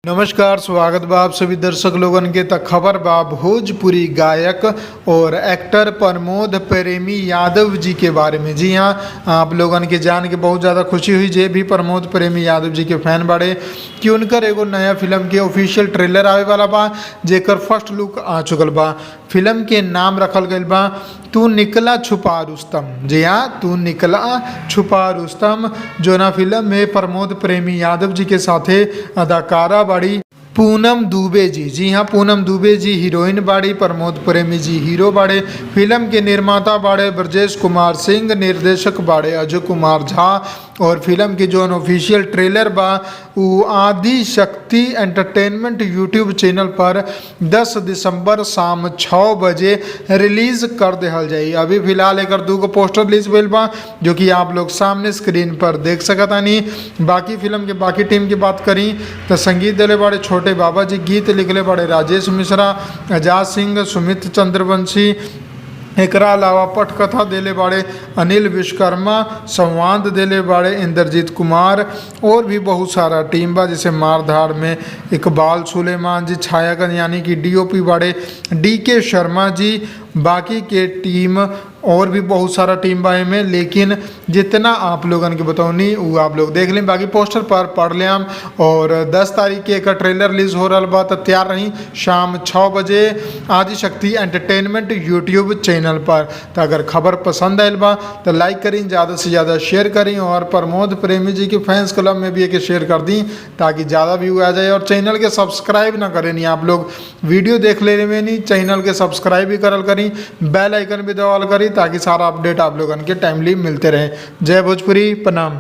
नमस्कार, स्वागत बा आप सभी दर्शक लोगन के। त खबर बा भोजपुरी गायक और एक्टर प्रमोद प्रेमी यादव जी के बारे में। जी हाँ, आप लोगन के जान के बहुत ज़्यादा खुशी हुई जे भी प्रमोद प्रेमी यादव जी के फैन बाड़े कि उनकर एगो नया फिल्म के ऑफिशियल ट्रेलर आवे वाला बा, जेकर फर्स्ट लुक आ चुकल बा। फिल्म के नाम रखल गईल बा तू निकला छुपा रुस्तम। जी हाँ, तू निकला छुपा रुस्तम। जो ना फिल्म में प्रमोद प्रेमी यादव जी के साथे अदाकारा बाड़ी पूनम दुबे जी। जी हाँ, पूनम दुबे जी हीरोइन बाड़ी, प्रमोद प्रेमी जी हीरो बाड़े। फिल्म के निर्माता बाड़े ब्रजेश कुमार सिंह, निर्देशक बाड़े अजय कुमार झा। और फिल्म की जो ऑफिशियल ट्रेलर बा वो आदि शक्ति एंटरटेनमेंट यूट्यूब चैनल पर 10 दिसंबर शाम 6 बजे रिलीज कर दिहल जाई। अभी फिलहाल एक दूगो पोस्टर रिलीज भइल बा जो कि आप लोग सामने स्क्रीन पर देख सकतानी। बाकी फिल्म के बाकी टीम की बात करी तो संगीत दिले बाड़े छोटे बाबा जी, गीत लिखले बाड़े राजेश मिश्रा, आजाद सिंह, सुमित चंद्रवंशी। एकरा अलावा पटकथा देले बाड़े अनिल विश्वकर्मा, संवाद देले बाड़े इंद्रजीत कुमार। और भी बहुत सारा टीम बा, जैसे मारधाड़ में इकबाल सुलेमान जी, छायागन यानी कि डीओपी बाड़े डीके शर्मा जी। बाकी के टीम और भी बहुत सारा टीम बा में, लेकिन जितना आप लोगन के बतौनी वो आप लोग देख लें। बाकी पोस्टर पर पढ़ लें हम। और 10 तारीख के एक ट्रेलर रिलीज हो रहा बा, तो तैयार रही शाम 6 बजे आदि शक्ति एंटरटेनमेंट यूट्यूब चैनल पर। तो अगर खबर पसंद आयल बा तो लाइक करी, ज़्यादा से ज़्यादा शेयर करी और प्रमोद प्रेमी जी के फैंस क्लब में भी एक शेयर कर दी ताकि ज़्यादा व्यू आ जाए। और चैनल के सब्सक्राइब ना करें, नहीं आप लोग वीडियो देख ले में नहीं, चैनल के सब्सक्राइब भी करल करी, बेल आइकन भी दबावल करी ताकि सारा अपडेट आप लोगन के टाइमली मिलते रहे। जय भोजपुरी, प्रणाम।